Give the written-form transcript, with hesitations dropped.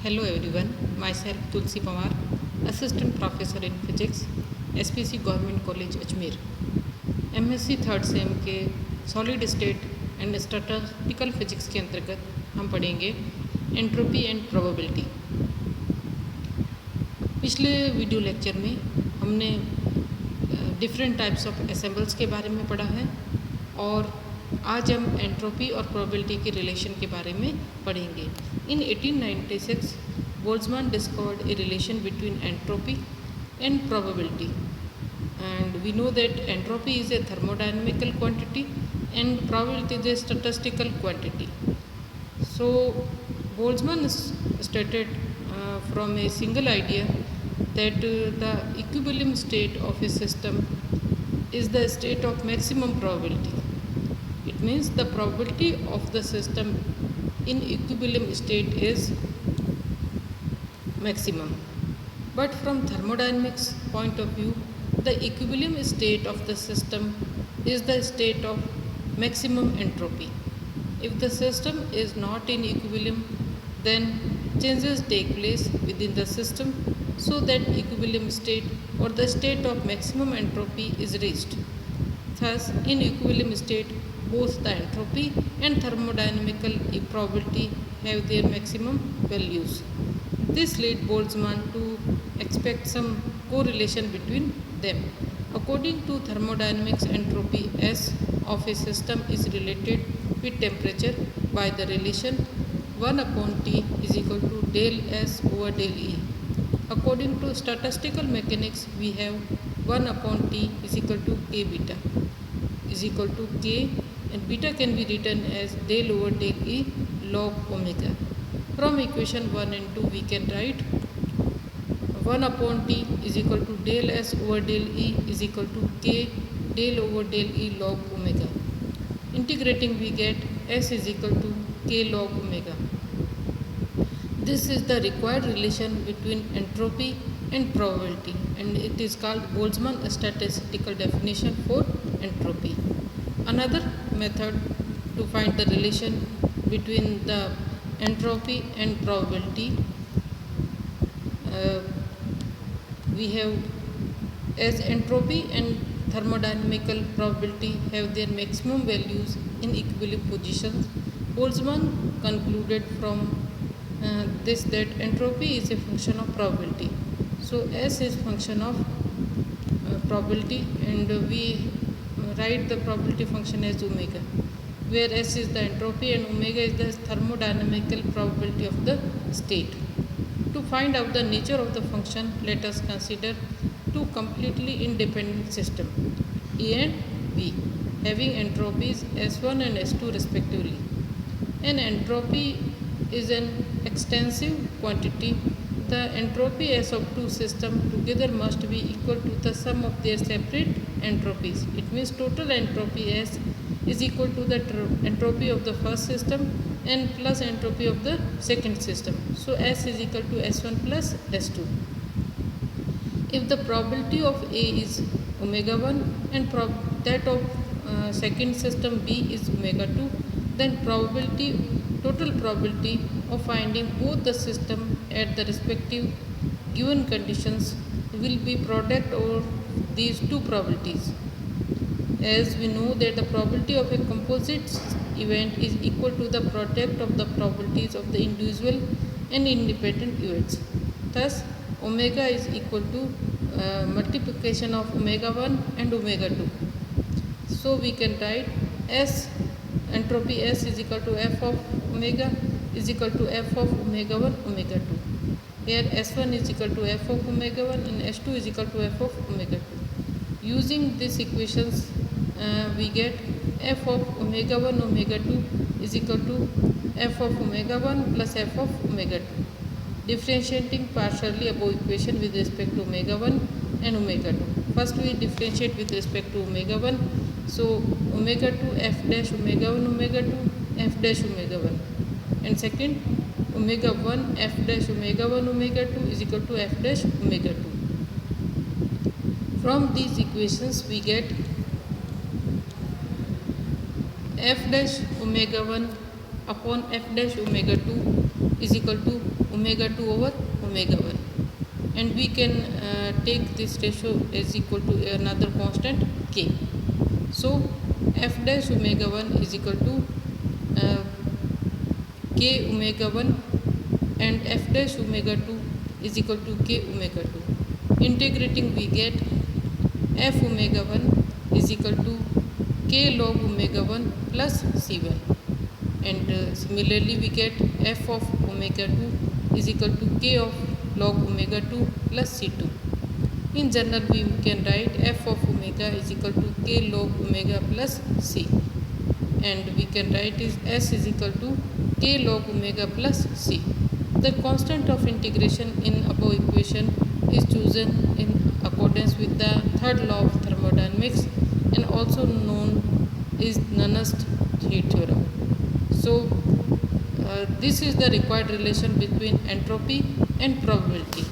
Hello everyone, myself Tulsi Pawar, Assistant Professor in Physics, SPC Government College Ajmer. MSc third sem के solid state and statistical physics के अंतर्गत हम पढ़ेंगे entropy and probability. पिछले video lecture में हमने different types of assembles के बारे में पढ़ा है और आज हम एंट्रोपी और प्रोबेबिलिटी के रिलेशन के बारे में पढ़ेंगे। इन 1896 Boltzmann discovered a relation between entropy and probability, and we know that entropy is a thermodynamical quantity and probability is a statistical quantity. So Boltzmann stated from a single idea that the equilibrium state of a system is the state of maximum probability. It means the probability of the system in equilibrium state is maximum. But from thermodynamics point of view, the equilibrium state of the system is the state of maximum entropy. If the system is not in equilibrium, then changes take place within the system so that equilibrium state or the state of maximum entropy is reached. Thus, in equilibrium state, both the entropy and thermodynamical probability have their maximum values. This led Boltzmann to expect some correlation between them. According to thermodynamics, entropy S of a system is related with temperature by the relation 1 upon T is equal to del S over del E. According to statistical mechanics, we have 1 upon T is equal to K beta is equal to K, and beta can be written as del over del E log omega. From equation 1 and 2 we can write 1 upon T is equal to del S over del E is equal to K del over del E log omega. Integrating we get S is equal to K log omega. This is the required relation between entropy and probability, and it is called Boltzmann statistical definition for entropy. Another method to find the relation between the entropy and probability, we have as entropy and thermodynamical probability have their maximum values in equilibrium positions. Boltzmann concluded from this that entropy is a function of probability. So S is function of probability, and we write the probability function as omega, where S is the entropy and omega is the thermodynamical probability of the state. To find out the nature of the function, let us consider two completely independent systems, A and B, having entropies S1 and S2 respectively. An entropy is an extensive quantity. The entropy S of two systems together must be equal to the sum of their separate entropies. It means total entropy S is equal to the entropy of the first system and plus entropy of the second system. So S is equal to S1 plus S2. If the probability of A is omega 1 and that of second system B is omega 2, then total probability of finding both the system at the respective given conditions will be product of these two probabilities. As we know that the probability of a composite event is equal to the product of the probabilities of the individual and independent events. Thus, omega is equal to multiplication of omega 1 and omega 2. So we can write S entropy S is equal to F of omega is equal to F of omega 1 omega 2. Here S1 is equal to F of omega 1 and S2 is equal to F of omega 2. Using these equations, we get F of omega 1 omega 2 is equal to F of omega 1 plus F of omega 2. Differentiating partially above equation with respect to omega 1 and omega 2. First we differentiate with respect to omega 1. So omega 2 F dash omega 1 omega 2 F dash omega 1. And second omega 1 F dash omega 1 omega 2 is equal to F dash omega 2. From these equations we get F dash omega 1 upon F dash omega 2 is equal to omega omega 2 over omega 1, and we can take this ratio as equal to another constant k. So f dash omega 1 is equal to uh, k omega 1, and f dash omega 2 is equal to k omega 2. Integrating, we get f omega 1 is equal to k log omega 1 plus c1, and similarly we get f of omega 2 is equal to k of log omega 2 plus c2. In general, we can write f of omega is equal to k log omega plus c, and we can write is s is equal to k log omega plus c. The constant of integration in above equation is chosen in accordance with the third law of thermodynamics, and also known is Nernst theorem. So this is the required relation between entropy and probability.